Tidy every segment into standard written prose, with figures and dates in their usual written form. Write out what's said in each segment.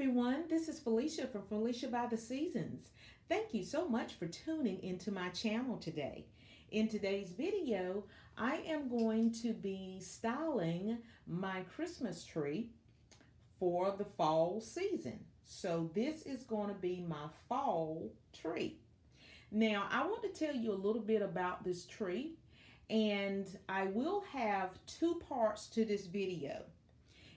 everyone. This is Felicia from Felicia by the Seasons. Thank you so much for tuning into my channel today. In today's video, I am going to be styling my Christmas tree for the fall season. So this is going to be my fall tree. Now, I want to tell you a little bit about this tree, and I will have two parts to this video.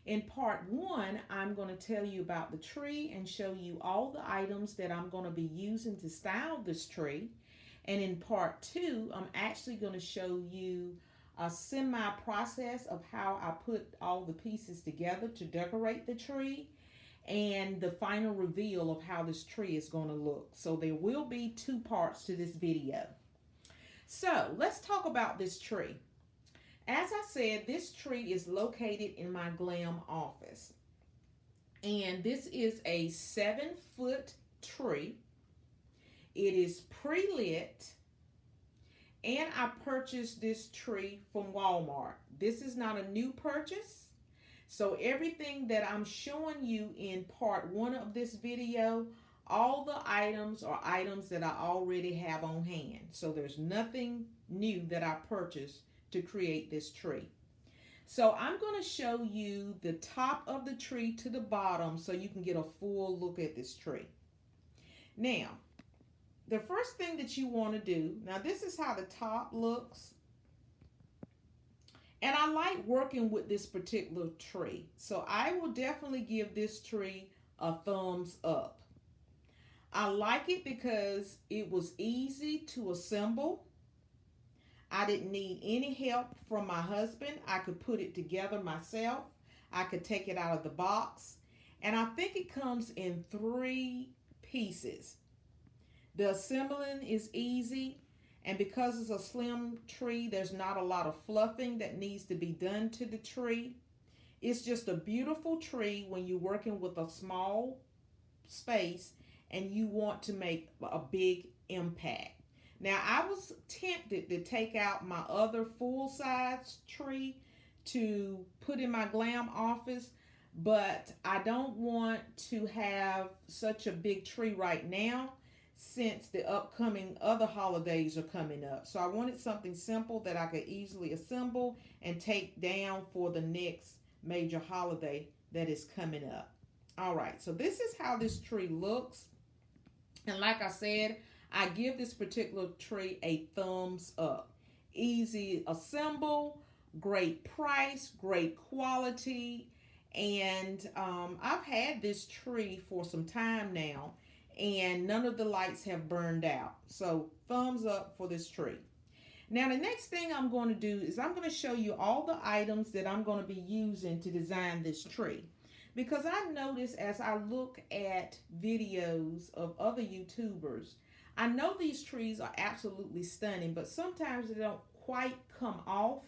In part one, I'm going to tell you about the tree and show you all the items that I'm going to be using to style this tree. And in part two, I'm actually going to show you a semi-process of how I put all the pieces together to decorate the tree and the final reveal of how this tree is going to look. So there will be two parts to this video. So let's talk about this tree. As I said, this tree is located in my glam office. And this is a 7-foot tree. It is pre-lit. And I purchased this tree from Walmart. This is not a new purchase. So everything that I'm showing you in part one of this video, all the items are items that I already have on hand. So there's nothing new that I purchased to create this tree. So I'm going to show you the top of the tree to the bottom so you can get a full look at this tree. Now, the first thing that you want to do, now this is how the top looks. And I like working with this particular tree. So I will definitely give this tree a thumbs up. I like it because it was easy to assemble. I didn't need any help from my husband. I could put it together myself. I could take it out of the box. And I think it comes in 3 pieces. The assembling is easy. And because it's a slim tree, there's not a lot of fluffing that needs to be done to the tree. It's just a beautiful tree when you're working with a small space and you want to make a big impact. Now, I was tempted to take out my other full-size tree to put in my glam office, but I don't want to have such a big tree right now since the upcoming other holidays are coming up. So I wanted something simple that I could easily assemble and take down for the next major holiday that is coming up. All right, so this is how this tree looks. And like I said, I give this particular tree a thumbs up. Easy assemble, great price, great quality. And I've had this tree for some time now, and none of the lights have burned out. So thumbs up for this tree. Now the next thing I'm going to do is I'm going to show you all the items that I'm going to be using to design this tree. Because I notice as I look at videos of other YouTubers, I know these trees are absolutely stunning, but sometimes they don't quite come off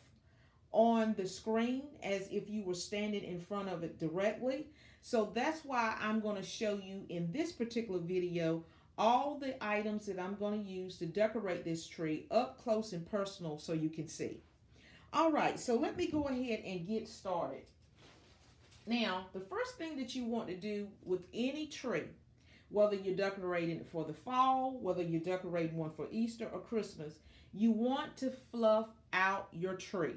on the screen as if you were standing in front of it directly. So that's why I'm going to show you in this particular video all the items that I'm going to use to decorate this tree up close and personal so you can see. All right, so let me go ahead and get started. Now, the first thing that you want to do with any tree, whether you're decorating it for the fall, whether you're decorating one for Easter or Christmas, you want to fluff out your tree.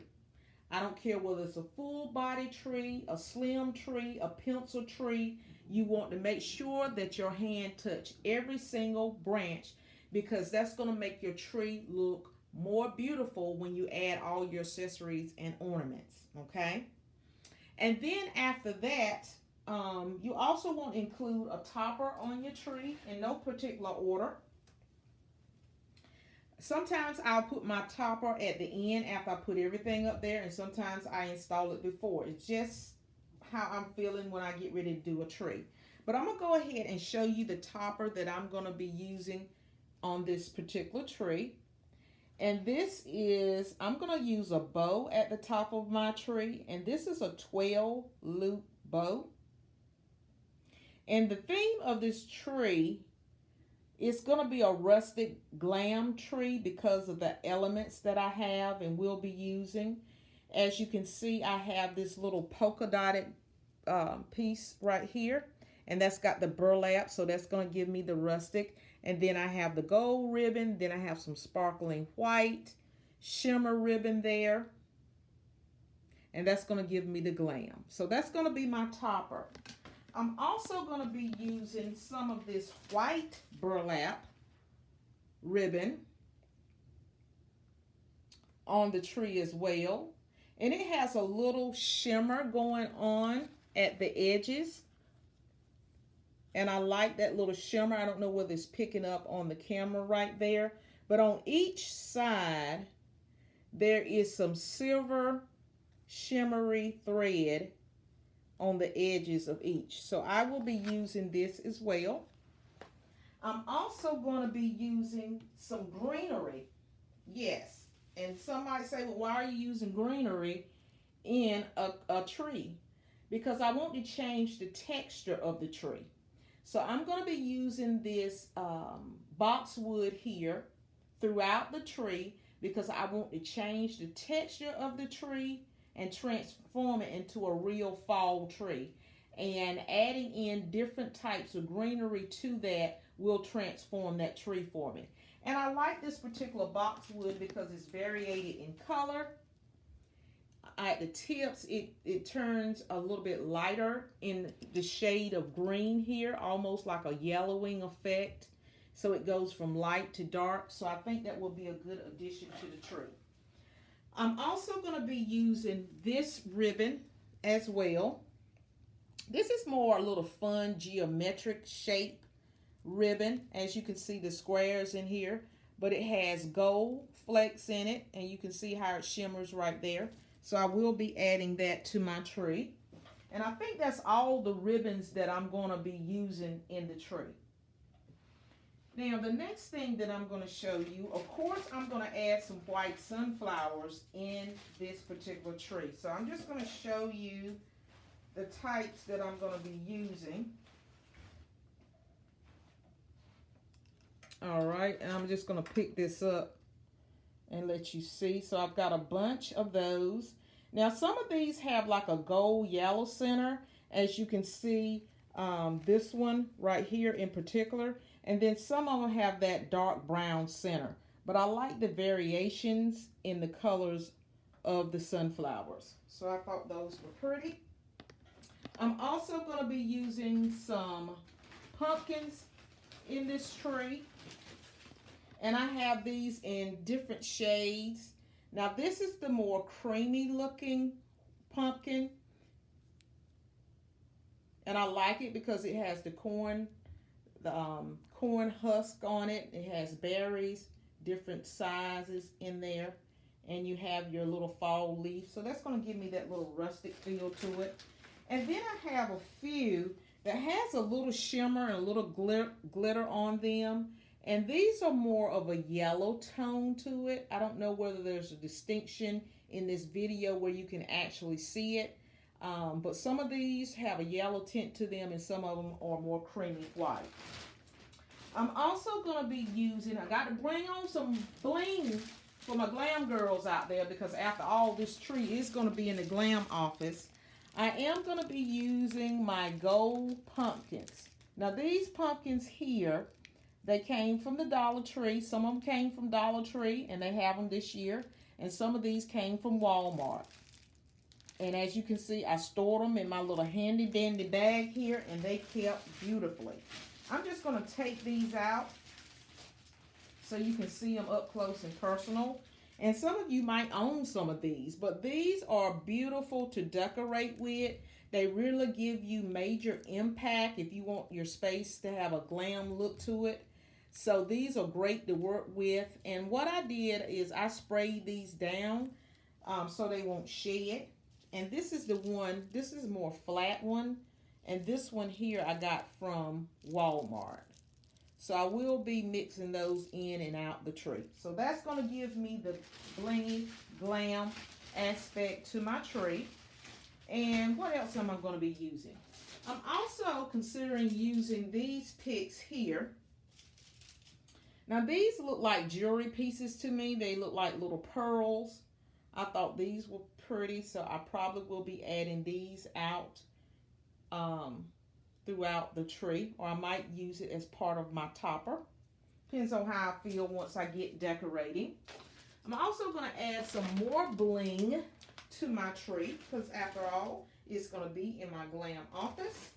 I don't care whether it's a full body tree, a slim tree, a pencil tree. You want to make sure that your hand touch every single branch because that's going to make your tree look more beautiful when you add all your accessories and ornaments, okay? And then after that, you also want to include a topper on your tree in no particular order. Sometimes I'll put my topper at the end after I put everything up there, and sometimes I install it before. It's just how I'm feeling when I get ready to do a tree. But I'm going to go ahead and show you the topper that I'm going to be using on this particular tree. And this is, I'm going to use a bow at the top of my tree, and this is a 12 loop bow. And the theme of this tree is going to be a rustic glam tree because of the elements that I have and will be using. As you can see, I have this little polka dotted piece right here. and that's got the burlap, so that's going to give me the rustic. And then I have the gold ribbon, then I have some sparkling white shimmer ribbon there, and that's going to give me the glam. So that's going to be my topper. I'm also going to be using some of this white burlap ribbon on the tree as well. And it has a little shimmer going on at the edges. And I like that little shimmer. I don't know whether it's picking up on the camera right there. But on each side, there is some silver shimmery thread on the edges of each. So I will be using this as well. I'm also going to be using some greenery. Yes. And some might say, well, why are you using greenery in a tree? Because I want to change the texture of the tree. So I'm going to be using this boxwood here throughout the tree because I want to change the texture of the tree and transform it into a real fall tree. And adding in different types of greenery to that will transform that tree for me. And I like this particular boxwood because it's variated in color. At the tips, it turns a little bit lighter in the shade of green here, almost like a yellowing effect. So it goes from light to dark. So I think that will be a good addition to the tree. I'm also going to be using this ribbon as well. This is more a little fun geometric shape ribbon. As you can see the squares in here, but it has gold flecks in it, and you can see how it shimmers right there. So I will be adding that to my tree. And I think that's all the ribbons that I'm going to be using in the tree. Now, the next thing that I'm going to show you, of course, I'm going to add some white sunflowers in this particular tree. So I'm just going to show you the types that I'm going to be using. All right, and I'm just going to pick this up and let you see. So I've got a bunch of those. Now, some of these have like a gold yellow center, as you can see, this one right here in particular. And then some of them have that dark brown center. But I like the variations in the colors of the sunflowers. So I thought those were pretty. I'm also going to be using some pumpkins in this tree. And I have these in different shades. Now this is the more creamy looking pumpkin. And I like it because it has the corn husk on it. It has berries, different sizes in there. And you have your little fall leaf. So that's going to give me that little rustic feel to it. And then I have a few that has a little shimmer and a little glitter on them. And these are more of a yellow tone to it. I don't know whether there's a distinction in this video where you can actually see it. But some of these have a yellow tint to them and some of them are more creamy white. I'm also going to be using, I got to bring on some bling for my glam girls out there because after all, this tree is going to be in the glam office. I am going to be using my gold pumpkins. Now these pumpkins here, they came from the Dollar Tree. Some of them came from Dollar Tree, and they have them this year. And some of these came from Walmart. And as you can see, I stored them in my little handy dandy bag here, and they kept beautifully. I'm just going to take these out so you can see them up close and personal. And some of you might own some of these, but these are beautiful to decorate with. They really give you major impact if you want your space to have a glam look to it. So these are great to work with. And what I did is I sprayed these down so they won't shed. And this is the one, this is a more flat one. And this one here I got from Walmart. So I will be mixing those in and out the tree. So that's going to give me the blingy glam aspect to my tree. And what else am I going to be using? I'm also considering using these picks here. Now these look like jewelry pieces to me. They look like little pearls. I thought these were pretty, so I probably will be adding these out throughout the tree, or I might use it as part of my topper. Depends on how I feel once I get decorating. I'm also going to add some more bling to my tree because after all, it's going to be in my glam office.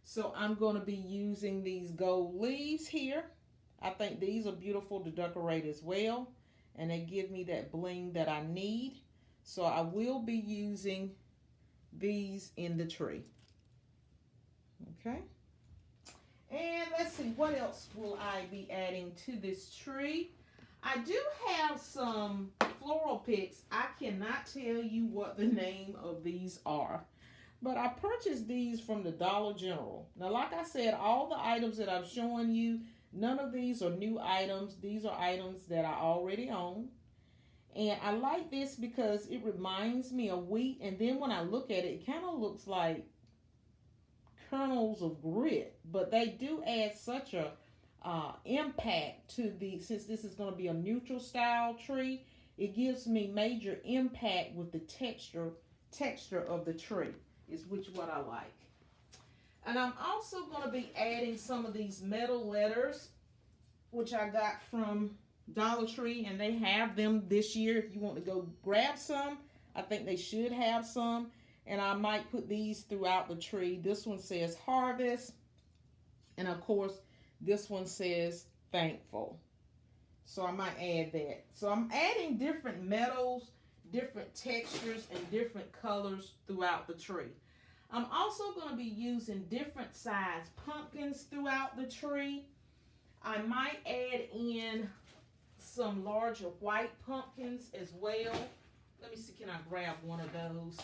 So I'm going to be using these gold leaves here. I think these are beautiful to decorate as well, and they give me that bling that I need. So I will be using these in the tree. Okay. And let's see, what else will I be adding to this tree? I do have some floral picks. I cannot tell you what the name of these are, but I purchased these from the Dollar General. Now, like I said, all the items that I'm showing you, none of these are new items. These are items that I already own. And I like this because it reminds me of wheat. And then when I look at it, it kind of looks like kernels of grit. But they do add such a impact to since this is going to be a neutral style tree, it gives me major impact with the texture of the tree, is what I like. And I'm also going to be adding some of these metal letters, which I got from Dollar Tree, and they have them this year. If you want to go grab some, I think they should have some. And I might put these throughout the tree. This one says harvest, and of course this one says thankful. So I might add that. So I'm adding different metals, different textures, and different colors throughout the tree. I'm also going to be using different size pumpkins throughout the tree. I might add in some larger white pumpkins as well. Let me see, can I grab one of those?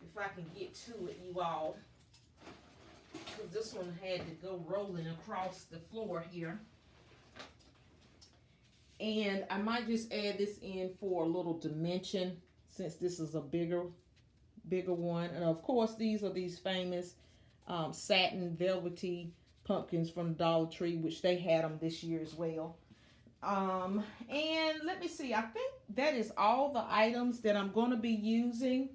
If I can get to it, you all. Because this one had to go rolling across the floor here. And I might just add this in for a little dimension since this is a bigger one. And of course, these are these famous satin velvety pumpkins from Dollar Tree, which they had them this year as well. And let me see, I think that is all the items that I'm going to be using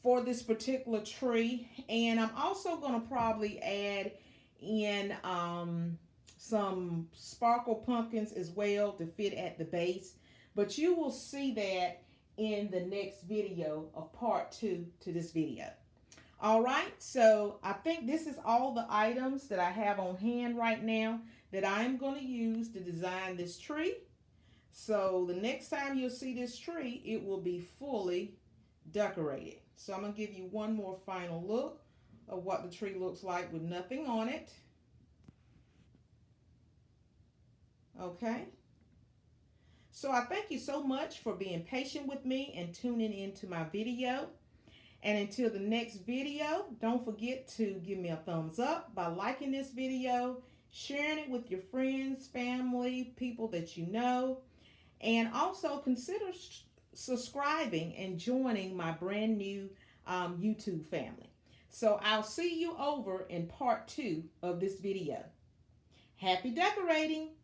for this particular tree. And I'm also going to probably add in some sparkle pumpkins as well to fit at the base. But you will see that in the next video of part 2 to this video. All right, so I think this is all the items that I have on hand right now that I'm going to use to design this tree. So the next time you'll see this tree, it will be fully decorated. So I'm going to give you one more final look of what the tree looks like with nothing on it. Okay. So I thank you so much for being patient with me and tuning into my video. And until the next video, don't forget to give me a thumbs up by liking this video, sharing it with your friends, family, people that you know, and also consider subscribing and joining my brand new YouTube family. So I'll see you over in part 2 of this video. Happy decorating!